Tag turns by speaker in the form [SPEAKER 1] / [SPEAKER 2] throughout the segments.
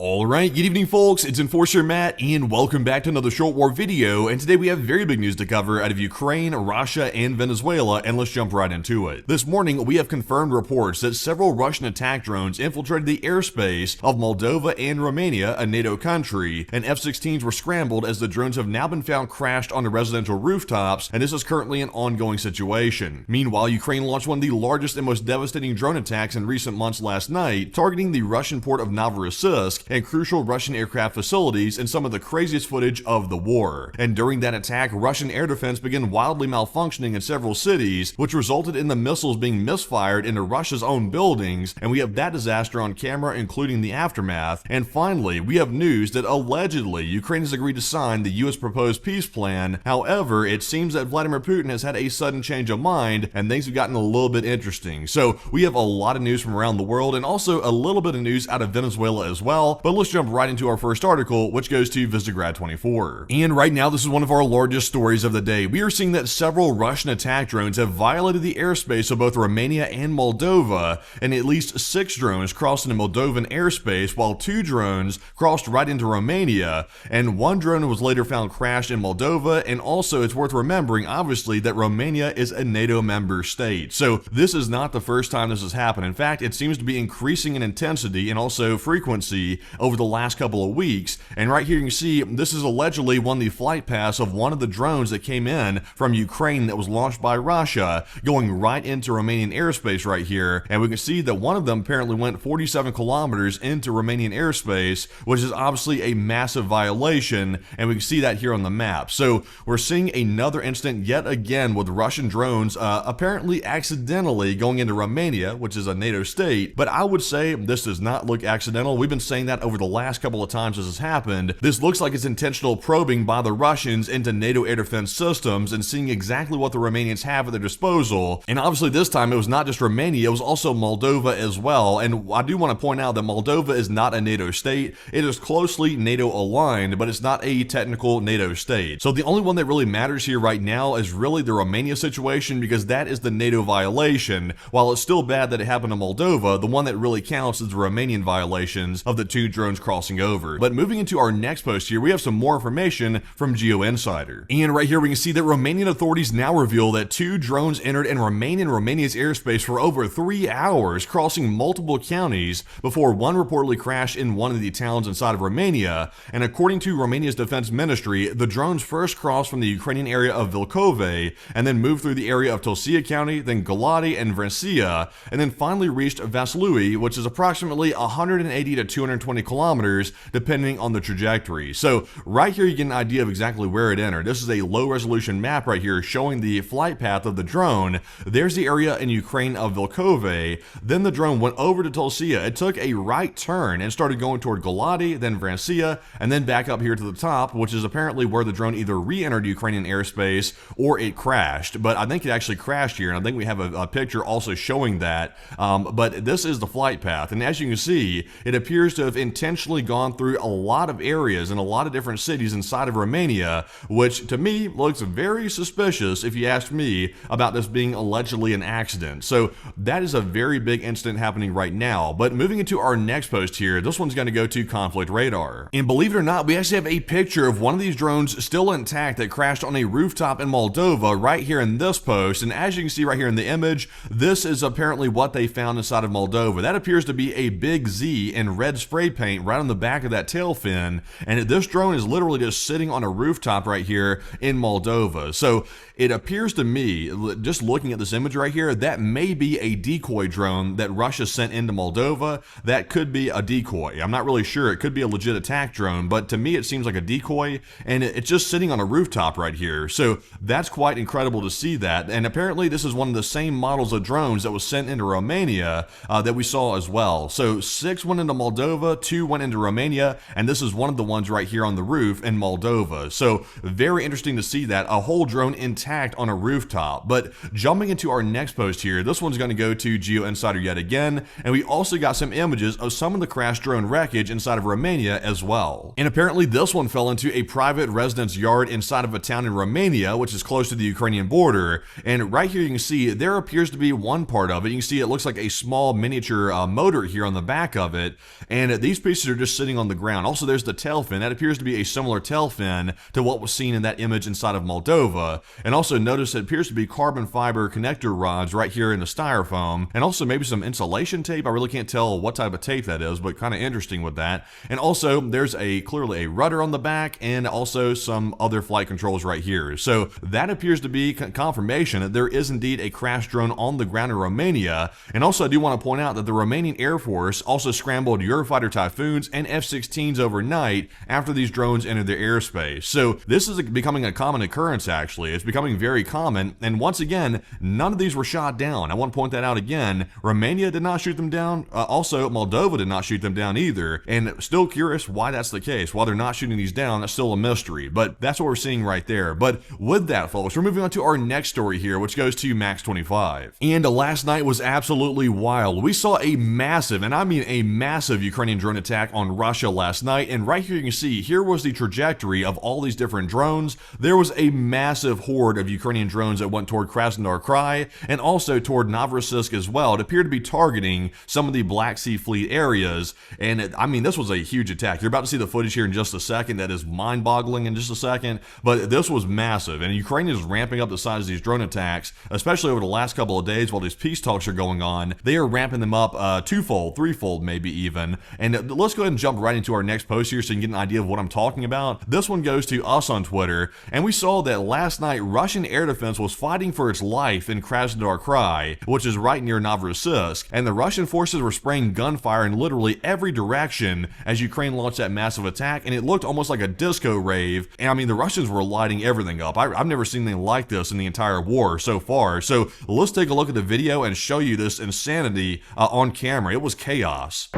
[SPEAKER 1] Alright, good evening folks, it's Enforcer Matt, and welcome back to another short war video, and today we have very big news to cover out of Ukraine, Russia, and Venezuela, and let's jump right into it. This morning, we have confirmed reports that several Russian attack drones infiltrated the airspace of Moldova and Romania, a NATO country, and F-16s were scrambled as the drones have now been found crashed onto residential rooftops, and this is currently an ongoing situation. Meanwhile, Ukraine launched one of the largest and most devastating drone attacks in recent months last night, targeting the Russian port of Novorossiysk and crucial Russian aircraft facilities in some of the craziest footage of the war. And during that attack, Russian air defense began wildly malfunctioning in several cities, which resulted in the missiles being misfired into Russia's own buildings, and we have that disaster on camera, including the aftermath. And finally, we have news that allegedly Ukraine has agreed to sign the US proposed peace plan. However, it seems that Vladimir Putin has had a sudden change of mind, and things have gotten a little bit interesting. So we have a lot of news from around the world, and also a little bit of news out of Venezuela as well. But let's jump right into our first article, which goes to Visegrad24. And right now, this is one of our largest stories of the day. We are seeing that several Russian attack drones have violated the airspace of both Romania and Moldova, and at least 6 drones crossed into Moldovan airspace, while 2 drones crossed right into Romania, and 1 drone was later found crashed in Moldova. And also, it's worth remembering, obviously, that Romania is a NATO member state. So this is not the first time this has happened. In fact, it seems to be increasing in intensity and also frequency over the last couple of weeks. And right here you can see this is allegedly one of the flight paths of one of the drones that came in from Ukraine that was launched by Russia, going right into Romanian airspace right here. And we can see that one of them apparently went 47 kilometers into Romanian airspace, which is obviously a massive violation, and we can see that here on the map. So we're seeing another incident yet again with Russian drones apparently accidentally going into Romania, which is a NATO state. But I would say this does not look accidental. We've been saying that over the last couple of times this has happened. This looks like it's intentional probing by the Russians into NATO air defense systems and seeing exactly what the Romanians have at their disposal. And obviously this time it was not just Romania, it was also Moldova as well. And I do want to point out that Moldova is not a NATO state. It is closely NATO aligned, but it's not a technical NATO state. So the only one that really matters here right now is really the Romania situation, because that is the NATO violation. While it's still bad that it happened to Moldova, the one that really counts is the Romanian violations of the 2 drones crossing over. But moving into our next post here, we have some more information from Geo Insider. And right here we can see that Romanian authorities now reveal that 2 drones entered and remained in Romania's airspace for over 3 hours, crossing multiple counties before one reportedly crashed in one of the towns inside of Romania. And according to Romania's defense ministry, the drones first crossed from the Ukrainian area of Vilcove and then moved through the area of Tulcea County, then Galati and Vrencia, and then finally reached Vaslui, which is approximately 180 to 220 kilometers depending on the trajectory. So right here you get an idea of exactly where it entered. This is a low resolution map right here showing the flight path of the drone. There's the area in Ukraine of Vilcove. Then the drone went over to Tulcea. It took a right turn and started going toward Galati, then Vrencia, and then back up here to the top, which is apparently where the drone either re-entered Ukrainian airspace or it crashed. But I think it actually crashed here, and I think we have a picture also showing that. But this is the flight path, and as you can see, it appears to have intentionally gone through a lot of areas in a lot of different cities inside of Romania, which to me looks very suspicious if you ask me about this being allegedly an accident. So that is a very big incident happening right now. But moving into our next post here, this one's going to go to Conflict Radar. And believe it or not, we actually have a picture of one of these drones still intact that crashed on a rooftop in Moldova right here in this post. And as you can see right here in the image, this is apparently what they found inside of Moldova. That appears to be a big Z in red spray paint right on the back of that tail fin, and this drone is literally just sitting on a rooftop right here in Moldova. So it appears to me, just looking at this image right here, that may be a decoy drone that Russia sent into Moldova. That could be a decoy. I'm not really sure. It could be a legit attack drone, but to me it seems like a decoy, and it's just sitting on a rooftop right here. So that's quite incredible to see that. And apparently this is one of the same models of drones that was sent into Romania that we saw as well. So 6 went into Moldova, 2 went into Romania, and this is one of the ones right here on the roof in Moldova. So very interesting to see that, a whole drone intact on a rooftop. But jumping into our next post here, this one's going to go to Geo Insider yet again, and we also got some images of some of the crashed drone wreckage inside of Romania as well. And apparently this one fell into a private residence yard inside of a town in Romania, which is close to the Ukrainian border. And right here you can see there appears to be one part of it. You can see it looks like a small miniature motor here on the back of it, and these pieces are just sitting on the ground. Also, there's the tail fin. That appears to be a similar tail fin to what was seen in that image inside of Moldova. And also notice it appears to be carbon fiber connector rods right here in the styrofoam, and also maybe some insulation tape. I really can't tell what type of tape that is, but kind of interesting with that. And also there's clearly a rudder on the back, and also some other flight controls right here. So that appears to be confirmation that there is indeed a crash drone on the ground in Romania. And also I do want to point out that the Romanian Air Force also scrambled Eurofighter Typhoons and F-16s overnight after these drones entered their airspace. So this is becoming a common occurrence, actually. It's becoming very common, and once again, none of these were shot down. I want to point that out again. Romania did not shoot them down. Also, Moldova did not shoot them down either, and still curious why that's the case. Why they're not shooting these down, that's still a mystery, but that's what we're seeing right there. But with that, folks, we're moving on to our next story here, which goes to Max 25. And last night was absolutely wild. We saw a massive, and I mean a massive, Ukrainian drone attack on Russia last night, and right here you can see, here was the trajectory of all these different drones. There was a massive horde of Ukrainian drones that went toward Krasnodar Krai, and also toward Novorossiysk as well. It appeared to be targeting some of the Black Sea Fleet areas, and I mean, this was a huge attack. You're about to see the footage here in just a second. That is mind-boggling in just a second, but this was massive, and Ukraine is ramping up the size of these drone attacks, especially over the last couple of days while these peace talks are going on. They are ramping them up twofold, threefold maybe even. And let's go ahead and jump right into our next post here so you can get an idea of what I'm talking about. This one goes to us on Twitter, and we saw that last night Russian air defense was fighting for its life in Krasnodar Krai, which is right near Novorossiysk, and the Russian forces were spraying gunfire in literally every direction as Ukraine launched that massive attack, and it looked almost like a disco rave. And I mean, the Russians were lighting everything up. I've never seen anything like this in the entire war so far. So let's take a look at the video and show you this insanity on camera. It was chaos.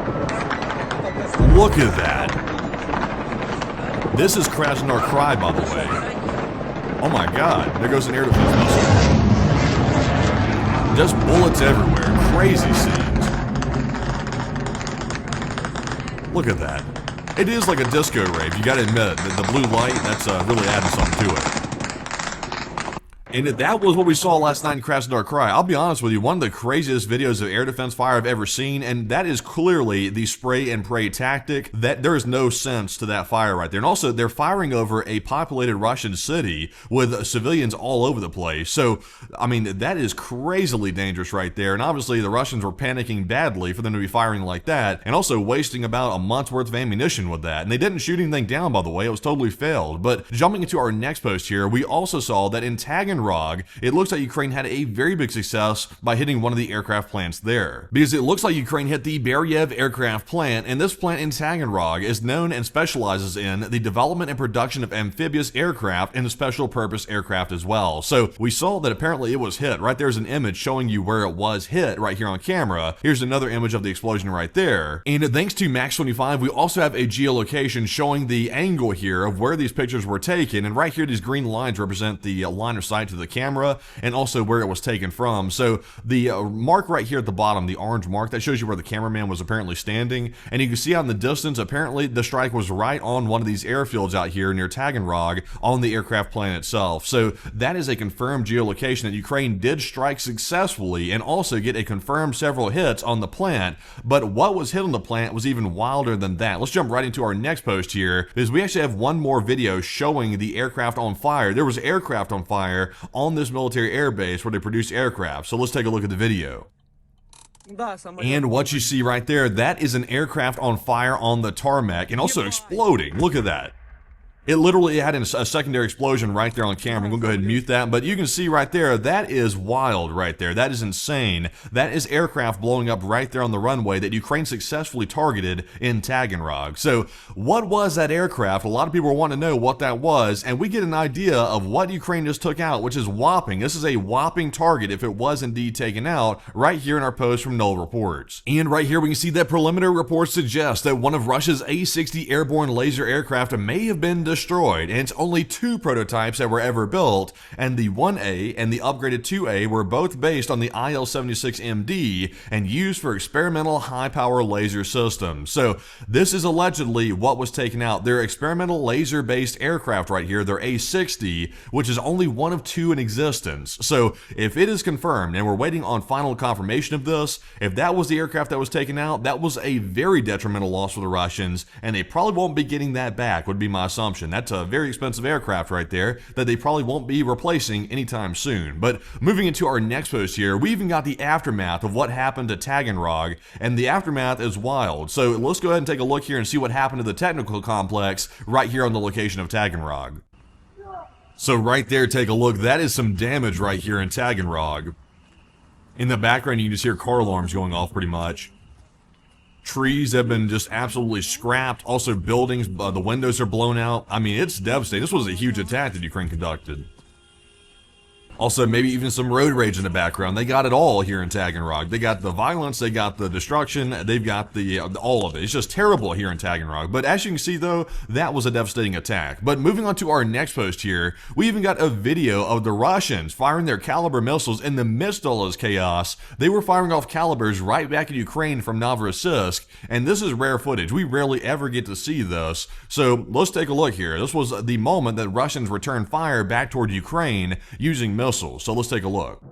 [SPEAKER 1] Look at that. This is Krasnodar Krai, by the way. Oh my god, there goes an air defense missile. Just bullets everywhere, crazy scenes. Look at that. It is like a disco rave, you gotta admit. The blue light, that's really adding something to it. And that was what we saw last night in Krasnodar Krai. I'll be honest with you, one of the craziest videos of air defense fire I've ever seen, and that is clearly the spray and pray tactic. That there is no sense to that fire right there. And also, they're firing over a populated Russian city with civilians all over the place. So, I mean, that is crazily dangerous right there. And obviously, the Russians were panicking badly for them to be firing like that, and also wasting about a month's worth of ammunition with that. And they didn't shoot anything down, by the way. It was totally failed. But jumping into our next post here, we also saw that in Taganrog, it looks like Ukraine had a very big success by hitting one of the aircraft plants there. Because it looks like Ukraine hit the Beriev aircraft plant, and this plant in Taganrog is known and specializes in the development and production of amphibious aircraft and special purpose aircraft as well. So we saw that apparently it was hit. Right there's an image showing you where it was hit right here on camera. Here's another image of the explosion right there. And thanks to Max 25, we also have a geolocation showing the angle here of where these pictures were taken. And right here, these green lines represent the line of sight to the camera and also where it was taken from. So the mark right here at the bottom, the orange mark, that shows you where the cameraman was apparently standing. And you can see out in the distance, apparently the strike was right on one of these airfields out here near Taganrog on the aircraft plant itself. So that is a confirmed geolocation that Ukraine did strike successfully and also get a confirmed several hits on the plant. But what was hit on the plant was even wilder than that. Let's jump right into our next post here, because we actually have one more video showing the aircraft on fire. There was aircraft on fire on this military air base where they produce aircraft. So let's take a look at the video. And what you see right there, that is an aircraft on fire on the tarmac and also exploding. Look at that. It literally had a secondary explosion right there on camera. I'm going to go ahead and mute that. But you can see right there, that is wild right there. That is insane. That is aircraft blowing up right there on the runway that Ukraine successfully targeted in Taganrog. So what was that aircraft? A lot of people want to know what that was. And we get an idea of what Ukraine just took out, which is whopping. This is a whopping target if it was indeed taken out right here in our post from Null Reports. And right here we can see that preliminary reports suggest that one of Russia's A-60 airborne laser aircraft may have been destroyed destroyed, and it's only 2 prototypes that were ever built, and the 1A and the upgraded 2A were both based on the IL-76MD and used for experimental high-power laser systems. So this is allegedly what was taken out. Their experimental laser-based aircraft right here, their A-60, which is only one of 2 in existence. So if it is confirmed, and we're waiting on final confirmation of this, if that was the aircraft that was taken out, that was a very detrimental loss for the Russians, and they probably won't be getting that back, would be my assumption. That's a very expensive aircraft right there that they probably won't be replacing anytime soon. But moving into our next post here, we even got the aftermath of what happened to Taganrog, and the aftermath is wild. So let's go ahead and take a look here and see what happened to the technical complex right here on the location of Taganrog. So right there, take a look. That is some damage right here in Taganrog. In the background, you can just hear car alarms going off pretty much. Trees have been just absolutely scrapped. Also, buildings, the windows are blown out. I mean, it's devastating. This was a huge attack that Ukraine conducted. Also, maybe even some road rage in the background. They got it all here in Taganrog. They got the violence, they got the destruction, they've got the all of it. It's just terrible here in Taganrog. But as you can see, though, that was a devastating attack. But moving on to our next post here, we even got a video of the Russians firing their Caliber missiles in the midst of all this chaos. They were firing off Calibers right back at Ukraine from Novorossiysk, and this is rare footage. We rarely ever get to see this. So let's take a look here. This was the moment that Russians returned fire back toward Ukraine using missiles. So let's take a look.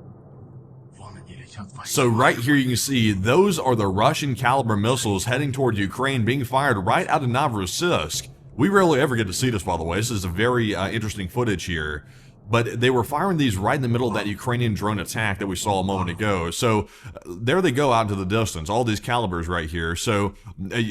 [SPEAKER 1] So right here you can see those are the Russian Caliber missiles heading toward Ukraine being fired right out of Novorossiysk. We rarely ever get to see this, by the way. This is a very interesting footage here. But they were firing these right in the middle of that Ukrainian drone attack that we saw a moment ago. So there they go out into the distance, all these Calibers right here. So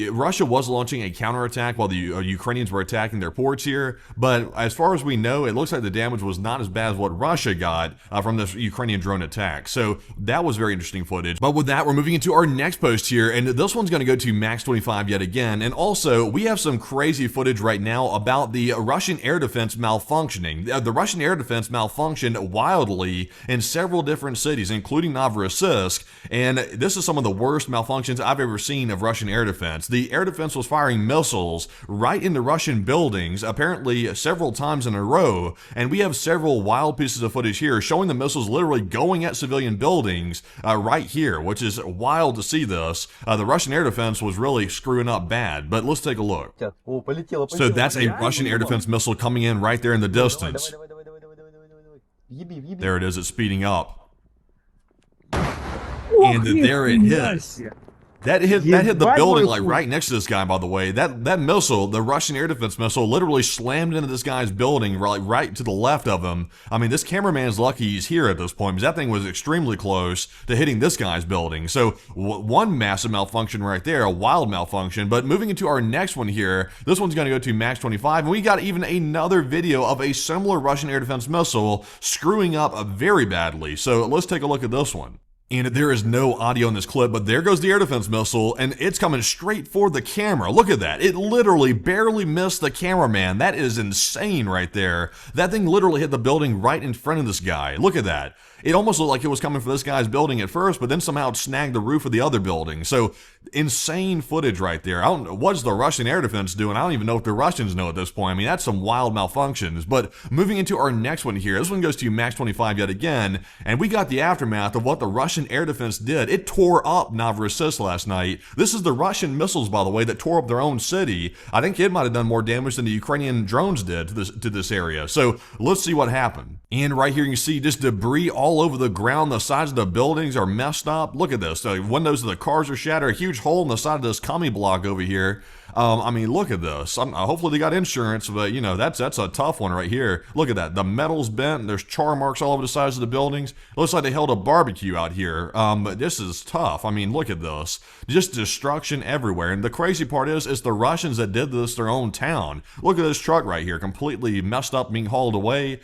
[SPEAKER 1] Russia was launching a counterattack while the Ukrainians were attacking their ports here. But as far as we know, it looks like the damage was not as bad as what Russia got from this Ukrainian drone attack. So that was very interesting footage. But with that, we're moving into our next post here. And this one's going to go to Max 25 yet again. And also, we have some crazy footage right now about the Russian air defense malfunctioning. The Russian air defense malfunctioned wildly in several different cities, including Novorossiysk, and this is some of the worst malfunctions I've ever seen of Russian air defense. The air defense was firing missiles right into Russian buildings, apparently several times in a row, and we have several wild pieces of footage here showing the missiles literally going at civilian buildings right here, which is wild to see this. The Russian air defense was really screwing up bad, but let's take a look. So that's a Russian air defense missile coming in right there in the distance. There it is, it's speeding up. And there it hits. That hit the building like right next to this guy, by the way. That missile, the Russian air defense missile, literally slammed into this guy's building right to the left of him. I mean, this cameraman's lucky he's here at this point, because that thing was extremely close to hitting this guy's building. So one massive malfunction right there, a wild malfunction. But moving into our next one here, this one's going to go to Max 25, and we got even another video of a similar Russian air defense missile screwing up very badly. So let's take a look at this one. And there is no audio in this clip, but there goes the air defense missile, and it's coming straight for the camera. Look at that. It literally barely missed the cameraman. That is insane right there. That thing literally hit the building right in front of this guy. Look at that. It almost looked like it was coming for this guy's building at first, but then somehow it snagged the roof of the other building. So insane footage right there. I don't know, what's the Russian air defense doing? I don't even know if the Russians know at this point. I mean, that's some wild malfunctions. But moving into our next one here, this one goes to Max 25 yet again, and we got the aftermath of what the Russian air defense did. It tore up Novorossiysk last night. This is the Russian missiles, by the way, that tore up their own city. I think it might have done more damage than the Ukrainian drones did to this area. So let's see what happened. And right here you can see just debris all over the ground. The sides of the buildings are messed up. Look at this. The windows of the cars are shattered. A huge hole in the side of this commie block over here. I mean, look at this. Hopefully they got insurance, but you know, that's a tough one right here. Look at that. The metal's bent. There's char marks all over the sides of the buildings. Looks like they held a barbecue out here. But this is tough. I mean, look at this. Just destruction everywhere. And the crazy part is, it's the Russians that did this to their own town. Look at this truck right here, completely messed up, being hauled away.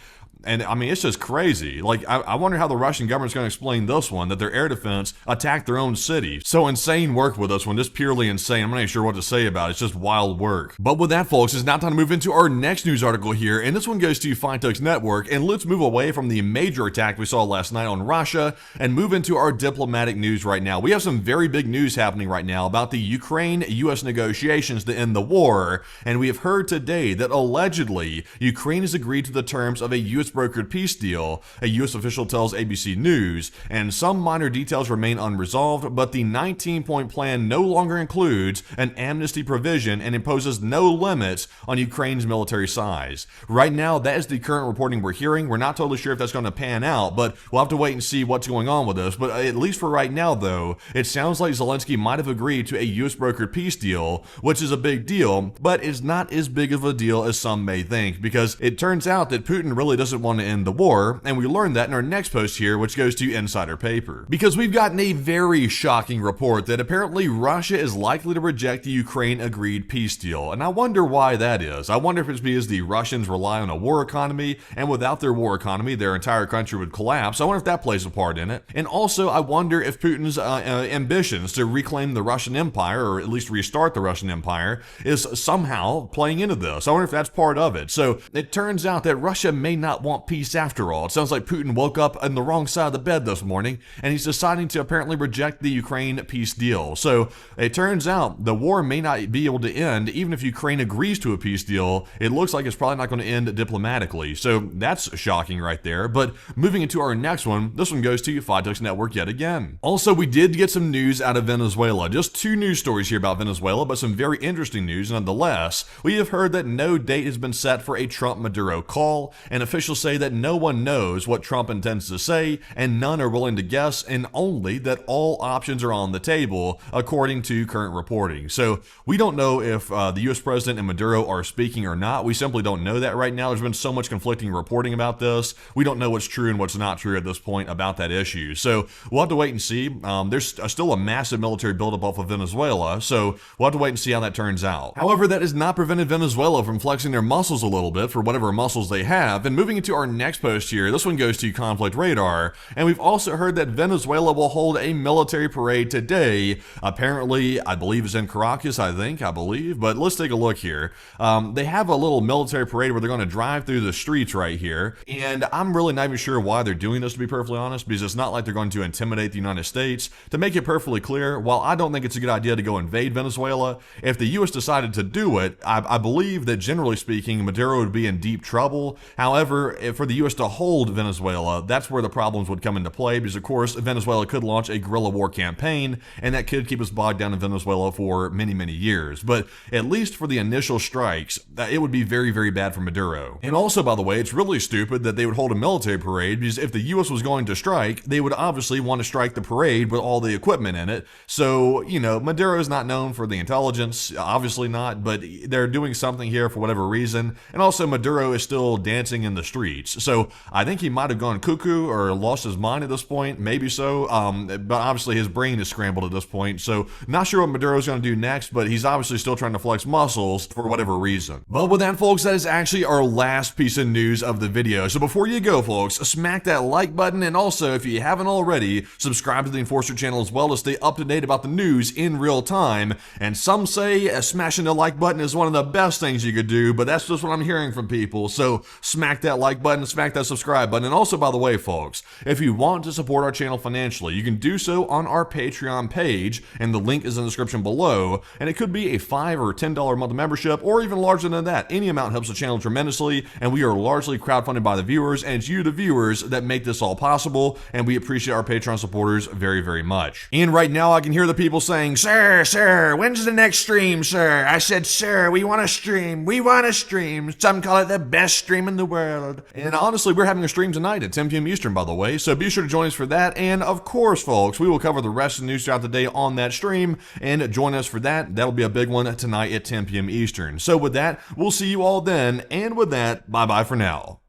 [SPEAKER 1] And I mean, it's just crazy. Like, I wonder how the Russian government's going to explain this one, that their air defense attacked their own city. So insane work with this one, just purely insane. I'm not even sure what to say about it. It's just wild work. But with that, folks, it's now time to move into our next news article here. And this one goes to Fintech's Network. And let's move away from the major attack we saw last night on Russia and move into our diplomatic news right now. We have some very big news happening right now about the Ukraine-US negotiations to end the war. And we have heard today that allegedly Ukraine has agreed to the terms of a US brokered peace deal, a US official tells ABC News, and some minor details remain unresolved, but the 19-point plan no longer includes an amnesty provision and imposes no limits on Ukraine's military size. Right now, that is the current reporting we're hearing. We're not totally sure if that's going to pan out, but we'll have to wait and see what's going on with this. But at least for right now, though, it sounds like Zelensky might have agreed to a US brokered peace deal, which is a big deal, but is not as big of a deal as some may think, because it turns out that Putin really doesn't want to end the war, and we learned that in our next post here, which goes to Insider Paper. Because we've gotten a very shocking report that apparently Russia is likely to reject the Ukraine agreed peace deal, and I wonder why that is. I wonder if it's because the Russians rely on a war economy, and without their war economy, their entire country would collapse. I wonder if that plays a part in it. And also, I wonder if Putin's ambitions to reclaim the Russian Empire, or at least restart the Russian Empire, is somehow playing into this. I wonder if that's part of it. So it turns out that Russia may not want peace after all. It sounds like Putin woke up on the wrong side of the bed this morning, and he's deciding to apparently reject the Ukraine peace deal. So it turns out the war may not be able to end. Even if Ukraine agrees to a peace deal, it looks like it's probably not going to end diplomatically. So that's shocking right there. But moving into our next one, this one goes to Fintech's Network yet again. Also, we did get some news out of Venezuela. Just two news stories here about Venezuela, but some very interesting news nonetheless. We have heard that no date has been set for a Trump-Maduro call, and officials say that no one knows what Trump intends to say, and none are willing to guess, and only that all options are on the table, according to current reporting. So we don't know if the U.S. president and Maduro are speaking or not. We simply don't know that right now. There's been so much conflicting reporting about this. We don't know what's true and what's not true at this point about that issue. So we'll have to wait and see. There's still a massive military buildup off of Venezuela, so we'll have to wait and see how that turns out. However, that has not prevented Venezuela from flexing their muscles a little bit for whatever muscles they have. And moving into our next post here, this one goes to Conflict Radar, and we've also heard that Venezuela will hold a military parade today. Apparently, I believe it's in Caracas, I believe, but let's take a look here. They have a little military parade where they're going to drive through the streets right here, and I'm really not even sure why they're doing this, to be perfectly honest, because it's not like they're going to intimidate the United States. To make it perfectly clear, while I don't think it's a good idea to go invade Venezuela, if the U.S. decided to do it, I believe that generally speaking, Maduro would be in deep trouble. However, for the U.S. to hold Venezuela, that's where the problems would come into play, because of course, Venezuela could launch a guerrilla war campaign, and that could keep us bogged down in Venezuela for many, many years. But at least for the initial strikes, it would be very, very bad for Maduro. And also, by the way, it's really stupid that they would hold a military parade, because if the U.S. was going to strike, they would obviously want to strike the parade with all the equipment in it. So, you know, Maduro is not known for the intelligence, obviously not, but they're doing something here for whatever reason. And also, Maduro is still dancing in the streets. So I think he might have gone cuckoo or lost his mind at this point, maybe so. But obviously his brain is scrambled at this point. So not sure what Maduro's going to do next, but he's obviously still trying to flex muscles for whatever reason. But with that, folks, that is actually our last piece of news of the video. So before you go, folks, smack that like button, and also, if you haven't already, subscribe to the Enforcer channel as well to stay up to date about the news in real time. And some say smashing the like button is one of the best things you could do, but that's just what I'm hearing from people. So smack that like button, smack that subscribe button. And also, by the way, folks, if you want to support our channel financially, you can do so on our Patreon page, and the link is in the description below. And it could be a $5 or $10 a month membership, or even larger than that. Any amount helps the channel tremendously, and we are largely crowdfunded by the viewers, and it's you, the viewers, that make this all possible, and we appreciate our Patreon supporters very, very much. And right now, I can hear the people saying, Sir, when's the next stream, sir? I said, sir, we want to stream. We want to stream. Some call it the best stream in the world. And honestly, we're having a stream tonight at 10 p.m. Eastern, by the way, so be sure to join us for that. And of course, folks, we will cover the rest of the news throughout the day on that stream, and join us for that. That'll be a big one tonight at 10 p.m. Eastern. So with that, we'll see you all then, and with that, bye-bye for now.